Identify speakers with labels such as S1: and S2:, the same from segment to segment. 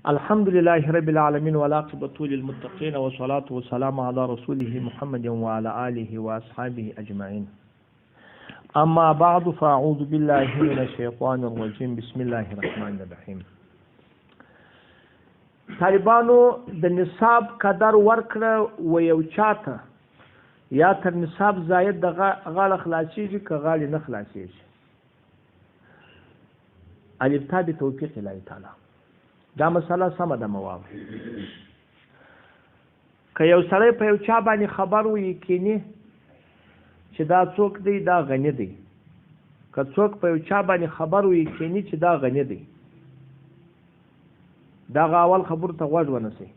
S1: الحمد لله رب العالمين والعاقبة للمتقين والصلاة والسلام على رسوله محمد وعلى آله وأصحابه أجمعين. أما بعد فأعوذ بالله من الشيطان الرجيم. بسم الله الرحمن الرحيم. طالبانو د نصاب قدر ورکړه و یو چاته یا تر نصاب زاید د غاړه خلاصیږي که غاړې نه خلاصیږي. البته بتوفیق الله تعالی دا مسله سمه ده. مواب که یو سړی په یو چا باندې خبر و یقیني چې دا څوک دی دا غني دی، که څوک په یو چا باندې خبر و یقیني چې دا غني دی، دا اول خبر ته غوږ ونیسئ.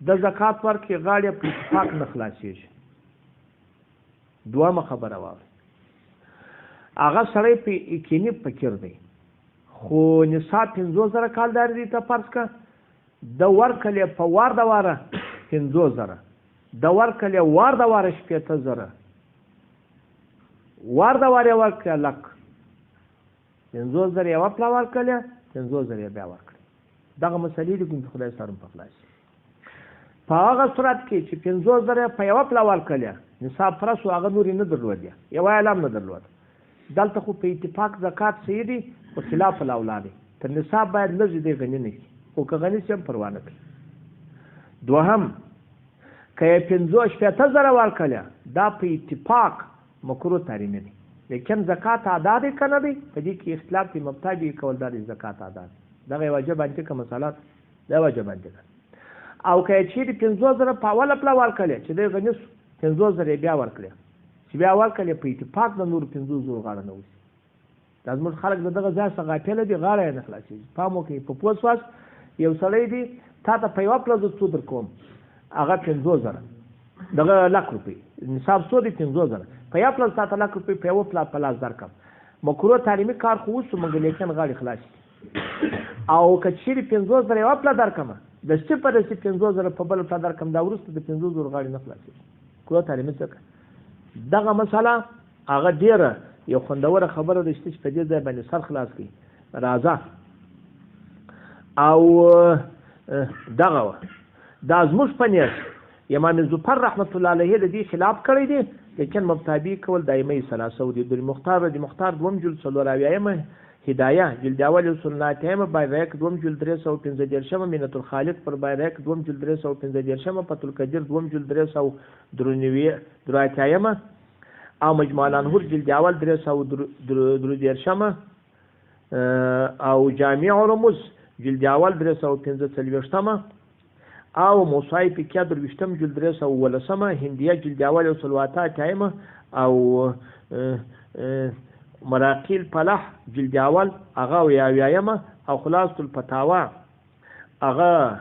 S1: د زکات ورکړي غاړې په اتفاق نه خلاصیږي. دویمه خبره واورئ، هغه سړی په یقیني فقیر دی خو نصاب 50,000 کالداري دی ته فرض که د ورکړې په وار د واره 50,000، د ورکړې وار د واره 60,000، وار د واره ورکړه لک 50,000 یوه پله ورکړله 50,000 بیا ورکړه. دغه مسلې دي کوم خدای سره په خلاص په هغه صورت کې چې 50,000 په یوه پله ورکړله نصاب پرس و هغه نورې نه درلود یوه اعلام نه درلود. دلته خو په اتفاق زکات صحیح دی خو خلاف الاولاد تر نصاب باید لږ دی غني نه کړي خو که غني شي هم پروا نه کوي. دوهم که یې 50,000 ورکړله دا په اتفاق مکروه تحریمي دی، لیکن زکات ادا دی که نه دی په دې کې اختلاف دی. مبتدی کول دا دی زکات ادا دی، دغه واجب باندې که مسله دا واجب باندې ده. او که یې چیرې 50,000 په اوله پله ورکړلی چې دی غني 50,000 بیا ورکړلی چې بیا ورکړلی په اتفاق د نور 50,000 غاړه نه وشي. دا زموږ خلک د دغه ځای څخه غافله دي، غاړه یې نه خلاصېږي. پام وکړئ په پوه سواست یو سړی دی تا ته په یوه پله زه څو در کوم هغه 50,000 دغه لک روپۍ نصاب څو دی 50,000 په یوه پله تا ته لک روپۍ په یوه پله په لاس درکړم. مکروه تعلیمي کار خو وشو مګر لیکن غاړې خلاص او که چیرې 50,000 یوه پله درکړم دستي په دستي 50,000 په بله پله درکړم دا وروسته د 50,000 غاړې نه خلاصېږي. مکروه تعلیمي څه دغه مسله هغه ډېره یو خوندوره خبره ده چې په دې ځای باندې سر خلاص کړي. راځه او دغه دا زموږ په نیت امام ظفر رحمت الله علیه د دې خلاف کړی دی، لیکن مبتدی کول دایمه ثلاثه دی. د مختار دوم جلد 4 هدایه جلد اول سنت هم بایرک دوم جلد 315 مینت الخالق پر بایرک دوم جلد 315 فتح القدیر دوم جلد 393 او مجموع الانهور جلد اول 313 او جامع رموز جلد اول 315 او موصای فقه درویشتم جلد 313 هندیه جلد اول 3 او مراقیل فلاح جلد اول هغه ویاویایمه او خلاصة الفتاوا هغه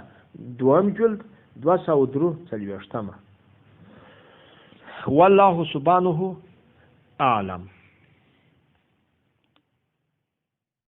S1: دوم جلد 243. والله سبحانه أعلم.